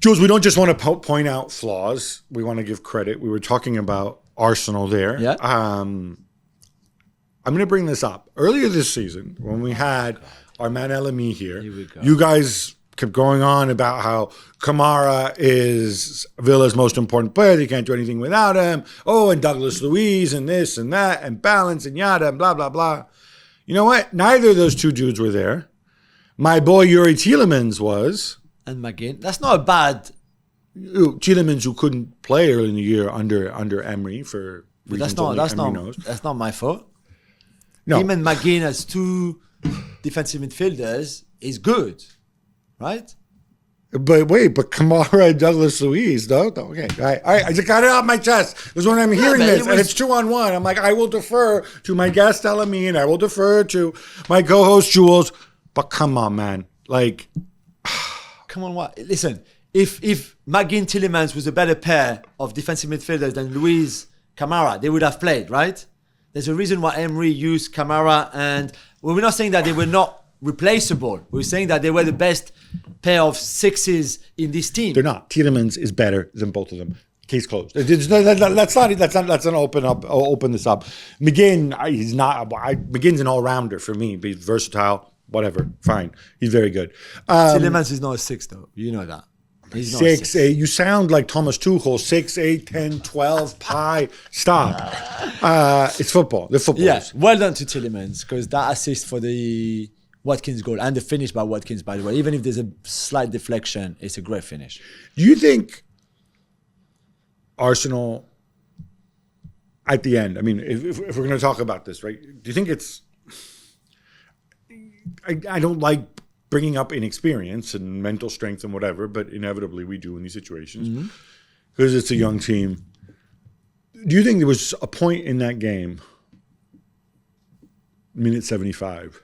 Jules, we don't just want to point out flaws. We want to give credit. We were talking about Arsenal there. Yeah. I'm going to bring this up. Earlier this season, when we had our man LME here, you guys kept going on about how Kamara is Villa's most important player. They can't do anything without him. Oh, and Douglas Luiz and this and that and balance and yada and blah, blah, blah. You know what? Neither of those two dudes were there. My boy Yuri Tielemans was. And McGinn. That's not a bad. Tielemans, who couldn't play early in the year under Emery for reasons that's not my fault. No. Him and McGinn as two defensive midfielders is good, right? But Kamara and Douglas Luiz, though? Okay. All right. I just got it off my chest. Because when I'm hearing this, and it's 2-on-1, I'm like, I will defer to my guest, Elamine. I will defer to my co-host, Jules. But come on, man. Like... Come on, what? Listen, if McGinn Tielemans was a better pair of defensive midfielders than Luiz Kamara, they would have played, right? There's a reason why Emery used Kamara, and we're not saying that they were not replaceable. We're saying that they were the best pair of sixes in this team. They're not. Tielemans is better than both of them. Case closed. Let's not open this up. McGinn, he's not. McGinn's an all-rounder for me. He's versatile. Whatever, fine. He's very good. Tielemans is not a 6, though. You know that. He's not 6, 8. You sound like Thomas Tuchel. 6, 8, 10, 12, pi. Stop. It's football. The football. Yeah, well done to Tielemans, because that assist for the Watkins goal and the finish by Watkins, by the way, even if there's a slight deflection, it's a great finish. Do you think Arsenal, at the end, I mean, if we're going to talk about this, right, do you think it's... I don't like bringing up inexperience and mental strength and whatever, but inevitably we do in these situations because it's a young team. Do you think there was a point in that game, minute 75,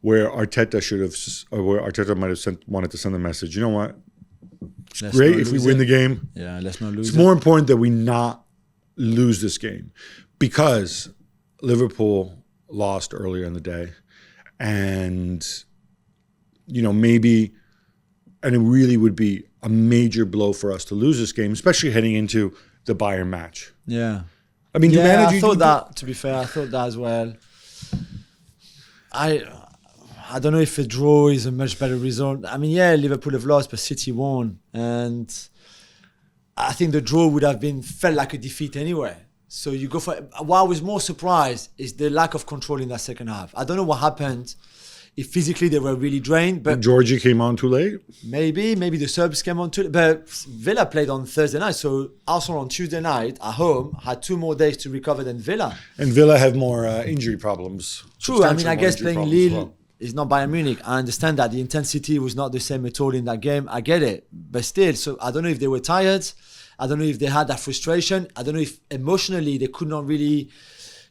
where Arteta might have wanted to send a message? You know what? It's great if we win the game. Yeah, let's not lose. It's more important that we not lose this game because Liverpool lost earlier in the day. And, you know, maybe, and it really would be a major blow for us to lose this game, especially heading into the Bayern match. Yeah. I mean, I thought that, to be fair, I thought that as well. I don't know if a draw is a much better result. I mean, yeah, Liverpool have lost, but City won. And I think the draw would have felt like a defeat anyway. So you go for... What I was more surprised is the lack of control in that second half. I don't know what happened. If physically they were really drained, but... Georgie came on too late? Maybe the Serbs came on too late. But Villa played on Thursday night, so Arsenal on Tuesday night at home had 2 more days to recover than Villa. And Villa have more injury problems. True, I mean, I guess playing Lille is not Bayern Munich. I understand that the intensity was not the same at all in that game. I get it. But still, so I don't know if they were tired. I don't know if they had that frustration. I don't know if emotionally they could not really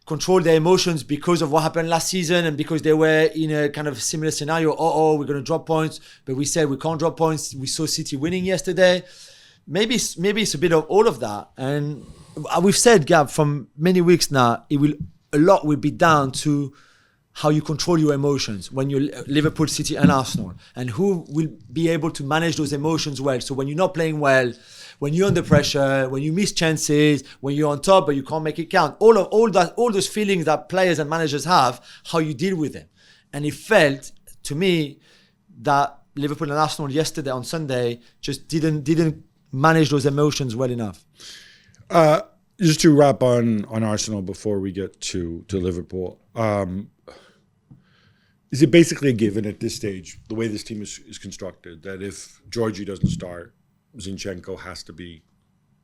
control their emotions because of what happened last season and because they were in a kind of similar scenario. We're going to drop points. But we said we can't drop points. We saw City winning yesterday. Maybe it's a bit of all of that. And we've said, Gab, from many weeks now, a lot will be down to how you control your emotions when you're Liverpool, City and Arsenal. And who will be able to manage those emotions well. So when you're not playing well, when you're under pressure, when you miss chances, when you're on top but you can't make it count, all those feelings that players and managers have, how you deal with them. And it felt to me that Liverpool and Arsenal yesterday on Sunday just didn't manage those emotions well enough. Just to wrap on Arsenal before we get to Liverpool, is it basically a given at this stage, the way this team is constructed, that if Georgie doesn't start, Zinchenko has to be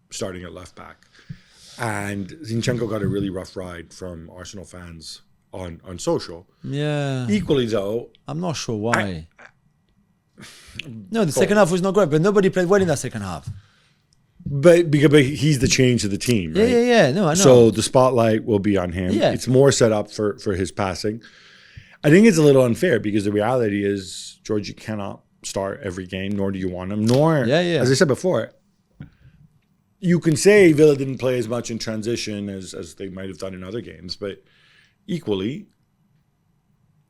starting at left back? And Zinchenko got a really rough ride from Arsenal fans on social. Yeah. Equally though, I'm not sure why. The second half was not great, but nobody played well in that second half. But he's the change of the team, right? Yeah. No, I know. So the spotlight will be on him. Yeah. It's more set up for his passing. I think it's a little unfair because the reality is Georgie cannot start every game, nor do you want him, nor, as I said before, you can say Villa didn't play as much in transition as they might have done in other games, but equally,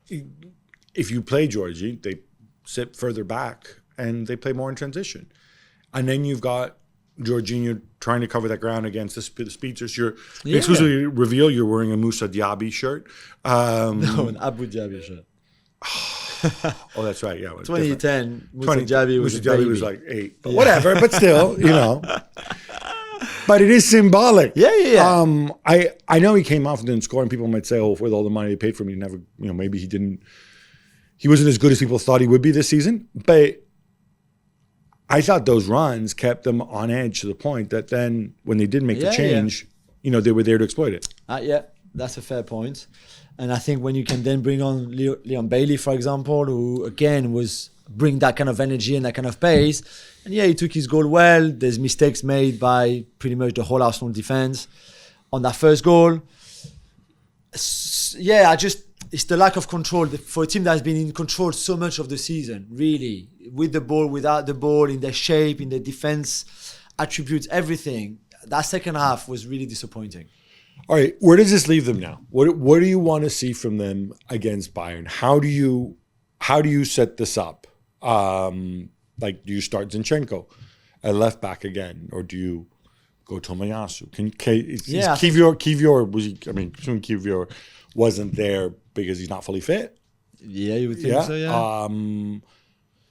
if you play Georgie, they sit further back and they play more in transition. And then you've got Jorginho trying to cover that ground against the speedsters. You're exclusively reveal you're wearing a Moussa Diaby shirt. No, an Abu Dhabi shirt. Oh, that's right. Yeah, 2010. Moussa Diaby was like 8, but whatever. But still, But it is symbolic. Yeah. I know he came off and didn't score, and people might say, "Oh, with all the money they paid for him, he never, maybe he didn't. He wasn't as good as people thought he would be this season." But I thought those runs kept them on edge to the point that then when they did make the change, they were there to exploit it. Yeah, that's a fair point. And I think when you can then bring on Leon Bailey, for example, who again bring that kind of energy and that kind of pace. And he took his goal well. There's mistakes made by pretty much the whole Arsenal defense on that first goal. It's the lack of control for a team that has been in control so much of the season, really, with the ball, without the ball, in their shape, in their defense attributes, everything. That second half was really disappointing. All right, where does this leave them now? What do you want to see from them against Bayern? How do you set this up? Do you start Zinchenko at left back again, or do you go Tomiyasu? Kivior wasn't there because he's not fully fit. Yeah, you would think so. Yeah.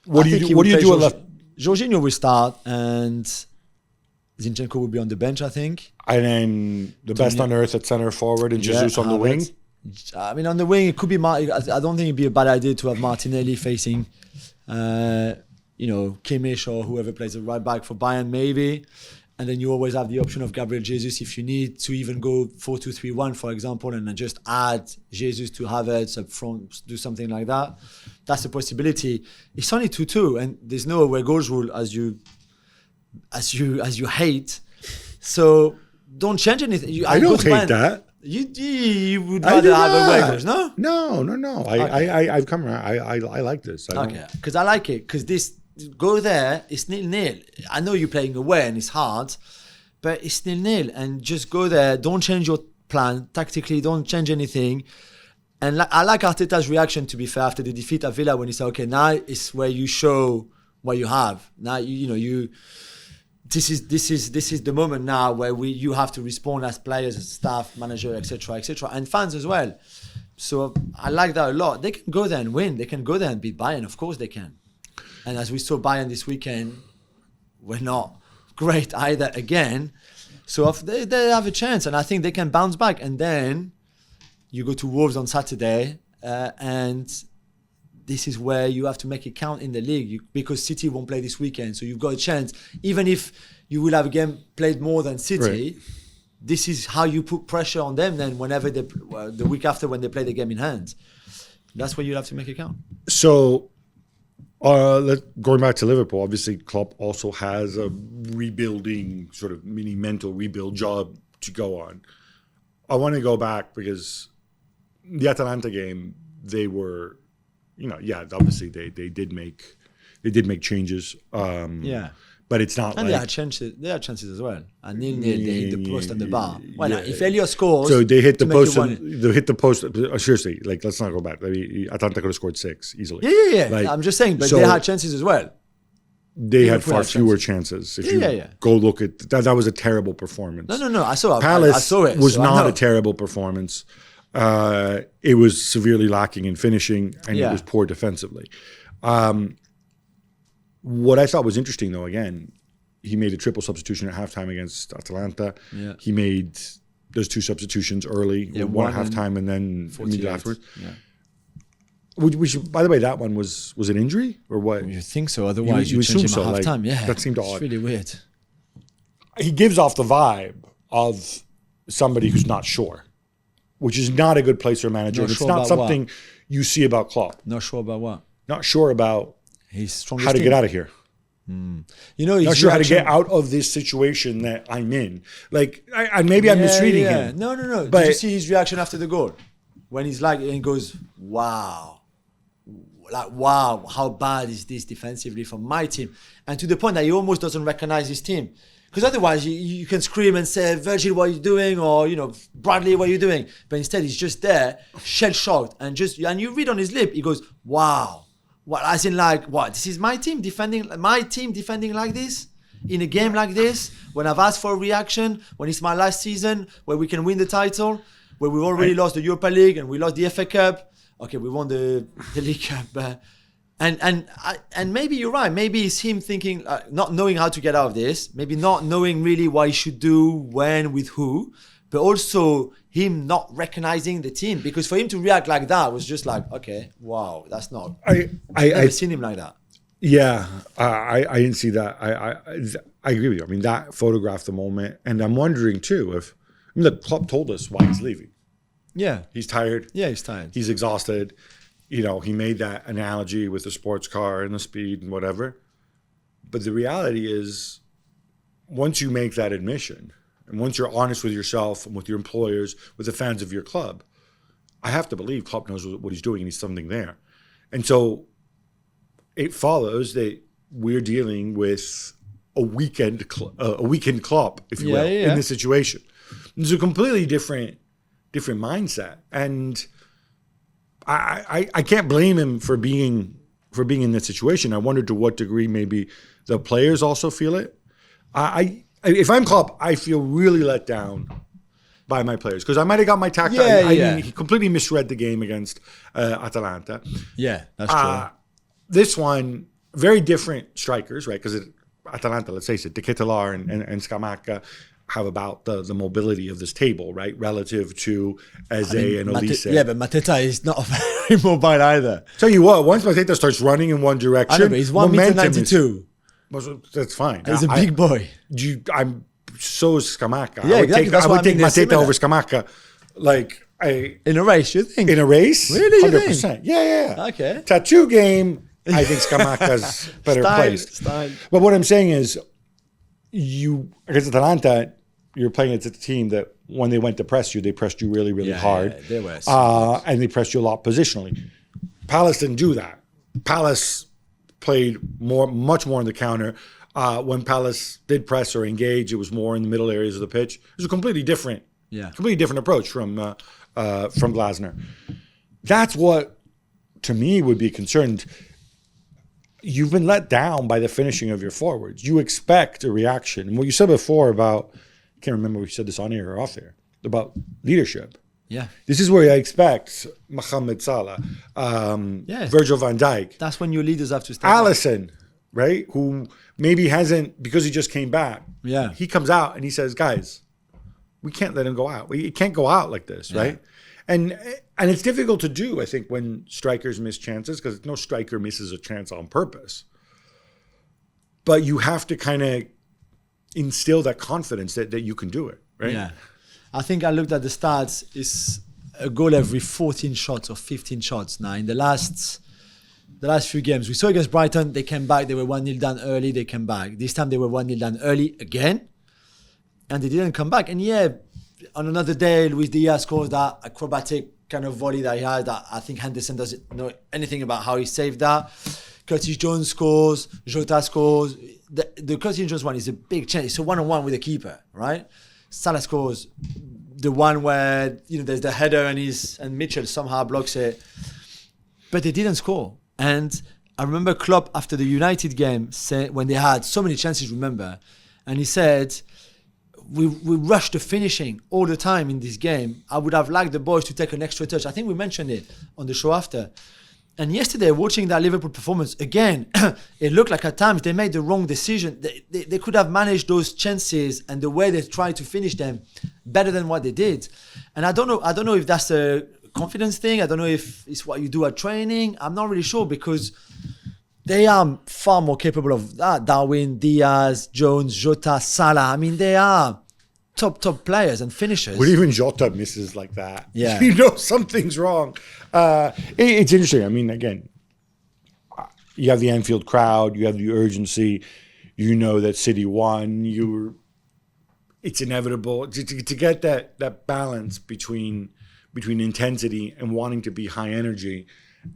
What do you do at left? Jorginho will start, and Zinchenko will be on the bench, I think. And then the best on earth at center forward and Jesus on the wing. I mean, on the wing, it could be. I don't think it'd be a bad idea to have Martinelli facing, Kimmich or whoever plays the right back for Bayern, maybe. And then you always have the option of Gabriel Jesus if you need to even go 4-2-3-1, for example, and then just add Jesus to Havertz up front, do something like that. That's a possibility. It's only 2-2, and there's no away goals rule as you hate. So don't change anything. I don't hate that. You would rather have away goals, no? No. I've come around. I like this. Because I like it. Because this go there, it's 0-0. I know you're playing away and it's hard, but it's 0-0. And just go there. Don't change your plan tactically. Don't change anything. And I like Arteta's reaction, to be fair, after the defeat at Villa, when he said, "Okay, now it's where you show what you have. Now you." This is the moment now where you have to respond as players, as staff, manager, etc., and fans as well. So I like that a lot. They can go there and win. They can go there and beat Bayern. Of course they can. And as we saw Bayern this weekend, we're not great either again. So they have a chance, and I think they can bounce back. And then you go to Wolves on Saturday, and this is where you have to make it count in the league because City won't play this weekend. So you've got a chance. Even if you will have a game played more than City, This is how you put pressure on them then whenever the week after when they play the game in hand. That's where you have to make it count. So going back to Liverpool, obviously Klopp also has a rebuilding sort of mini mental rebuild job to go on. I want to go back because the Atalanta game, they were, obviously they did make changes. But it's not and like... they had chances as well. And 0-0, they hit the post and the bar. Well, if Elliot scores... So they hit the post. They hit the post. Seriously, let's not go back. Atalanta could have scored 6 easily. Yeah. I'm just saying, but they had chances as well. They had far fewer chances. If you go look at... That was a terrible performance. No. I saw it. Palace I saw it, was not a terrible performance. It was severely lacking in finishing, and it was poor defensively. What I thought was interesting, though, again, he made a triple substitution at halftime against Atalanta. Yeah. He made those 2 substitutions early, one at halftime and then immediately afterwards. Yeah. Which, by the way, that one was an injury or what? You think so? Otherwise, you change him at halftime. That seemed odd. It's really weird. He gives off the vibe of somebody who's not sure, which is not a good place for a manager. It's not something you see about Klopp. Not sure about what? Not sure about how to get out of here. Not sure how to get out of this situation that I'm in. I'm misreading him. No. But did you see his reaction after the goal? When he's and he goes, wow. Wow, how bad is this defensively from my team? And to the point that he almost doesn't recognize his team. Because otherwise you can scream and say, Virgil, what are you doing? Or, Bradley, what are you doing? But instead he's just there, shell-shocked. And you read on his lip, he goes, wow. What, as in what? This is my team defending like this? in a game like this, when I've asked for a reaction, when it's my last season, where we can win the title, where we've already lost the Europa League and we lost the FA Cup. Okay, we won the League Cup. And maybe you're right. Maybe it's him thinking, not knowing how to get out of this, maybe not knowing really what he should do, when, with who, but also him not recognizing the team. Because for him to react like that was just like, okay, wow, that's not. I've never seen him like that. Yeah, I didn't see that. I agree with you. I mean, that photographed the moment. And I'm wondering, too, if the club told us why he's leaving. Yeah. He's tired. Yeah, he's tired. He's exhausted. You know, he made that analogy with the sports car and the speed and whatever. But the reality is, once you make that admission, and once you're honest with yourself and with your employers, with the fans of your club, I have to believe Klopp knows what he's doing and he's something there. And so it follows that we're dealing with a weekend Klopp, if you will, in this situation. It's a completely different mindset. And I can't blame him for being in that situation. I wonder to what degree maybe the players also feel it. If I'm Klopp, I feel really let down by my players because I might have got my tactic. I mean, he completely misread the game against Atalanta. Yeah, that's true. This one, very different strikers, right? Because Atalanta, let's face it, De Ketelaere and Scamacca have about the mobility of this table, right? Relative to Eze and Olise. Yeah, but Mateta is not very mobile either. Tell you what, once Mateta starts running in one direction, I know, but he's 1.92 m. That's fine. He's a big boy. I'm so Scamacca. Yeah, I would take Mateta over Scamacca. Like in a race, you think? In a race? Really? 100%. Yeah. Okay. Tattoo game, I think Scamacca's better placed. Style. But what I'm saying is, against Atalanta, you're playing against a team that when they went to press you, they pressed you really, really hard. Yeah, they were and they pressed you a lot positionally. Palace didn't do that. Palace played much more on the counter. When Palace did press or engage, it was more in the middle areas of the pitch. It was a completely different approach from Glasner. That's what, to me, would be concerned. You've been let down by the finishing of your forwards. You expect a reaction. And what you said before about, I can't remember if you said this on air or off air, about leadership. Yeah. This is where I expect Mohamed Salah, Virgil van Dijk. That's when your leaders have to step Alisson, right? Who maybe hasn't, because he just came back. Yeah. He comes out and he says, guys, we can't let him go out. He can't go out like this, right? And it's difficult to do, I think, when strikers miss chances, because no striker misses a chance on purpose. But you have to kind of instill that confidence that you can do it, right? Yeah. I think I looked at the stats. It's a goal every 14 shots or 15 shots now. In the last few games, we saw against Brighton, they came back. They were 1-0 down early. They came back. This time they were 1-0 down early again. And they didn't come back. And on another day, Luis Diaz scores that acrobatic kind of volley that he had. That I think Henderson doesn't know anything about how he saved that. Curtis Jones scores. Jota scores. The Curtis Jones one is a big chance. It's a one-on-one with the keeper, right? Salah scores the one where there's the header and Mitchell somehow blocks it. But they didn't score. And I remember Klopp after the United game when they had so many chances, and he said, we rushed the finishing all the time in this game. I would have liked the boys to take an extra touch. I think we mentioned it on the show after. And yesterday, watching that Liverpool performance, again, it looked like at times they made the wrong decision. They could have managed those chances and the way they tried to finish them better than what they did. And I don't know if that's a confidence thing. I don't know if it's what you do at training. I'm not really sure, because they are far more capable of that. Darwin, Diaz, Jones, Jota, Salah. I mean, they are top players and finishers. When even Jota misses like that, yeah, something's wrong. It's interesting. I mean, again, you have the Anfield crowd, you have the urgency. You know that City won. It's inevitable to get that balance between intensity and wanting to be high energy,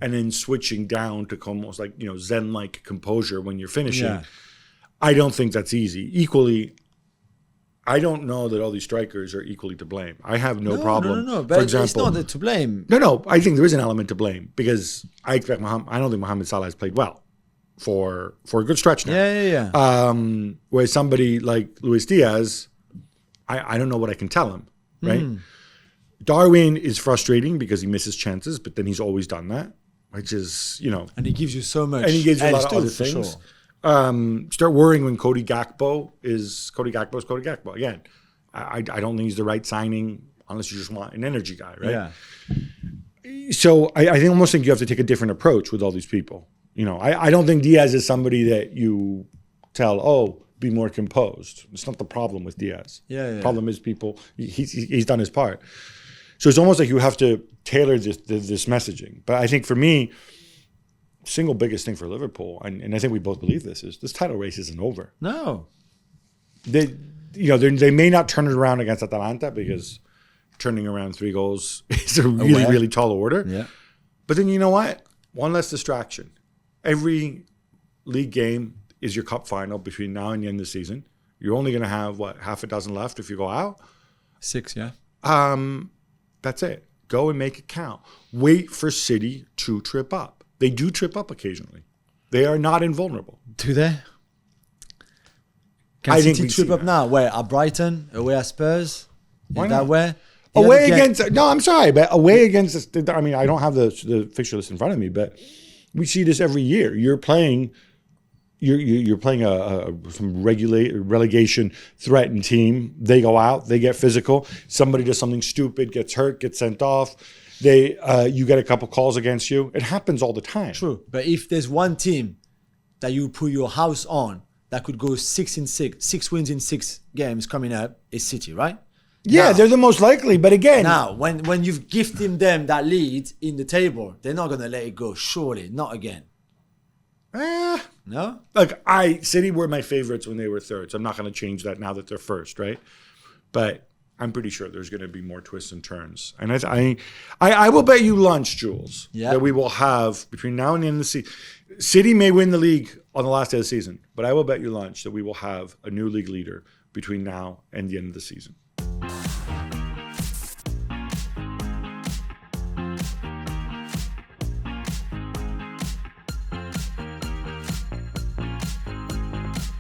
and then switching down to almost like Zen-like composure when you're finishing. Yeah. I don't think that's easy. Equally, I don't know that all these strikers are equally to blame. I have no problem. No. But for example, it's not to blame. No. I think there is an element to blame, because I don't think Mohamed Salah has played well. for a good stretch now. Yeah. Whereas somebody like Luis Diaz, I don't know what I can tell him, right? Darwin is frustrating because he misses chances, but then he's always done that, which is, And he gives you so much. And he gives you a lot of other things. Sure. Start worrying when Cody Gakpo is Cody Gakpo. Again, I don't think he's the right signing unless you just want an energy guy, right? Yeah. So I almost think you have to take a different approach with all these people. I don't think Diaz is somebody that you tell, be more composed. It's not the problem with Diaz. Yeah. The problem is people, he's done his part. So it's almost like you have to tailor this messaging. But I think for me, single biggest thing for Liverpool, and I think we both believe this, is this title race isn't over. No. They may not turn it around against Atalanta because turning around 3 goals is a really, really tall order. Yeah. But then you know what? One less distraction. Every league game is your cup final between now and the end of the season. You're only going to have, half a dozen left if you go out? 6, yeah. That's it. Go and make it count. Wait for City to trip up. They do trip up occasionally. They are not invulnerable. Do they? Can City trip up now? Where? At Brighton? Away at Spurs? Why that not? way? Away against... No, I'm sorry, but away against... I mean, I don't have the fixture list in front of me, but we see this every year. You're playing some relegation threatened team. They go out, they get physical. Somebody does something stupid, gets hurt, gets sent off. You get a couple calls against you. It happens all the time. True, but if there's one team that you put your house on that could go 6 wins in 6 games coming up, it's City, right? Yeah, they're the most likely. But again, now when you've gifted them that lead in the table, they're not gonna let it go. Surely, not again. No? Look, City were my favorites when they were third, so I'm not going to change that now that they're first, right? But I'm pretty sure there's going to be more twists and turns. And I will bet you lunch, Jules, that we will have between now and the end of the season. City may win the league on the last day of the season, but I will bet you lunch that we will have a new league leader between now and the end of the season.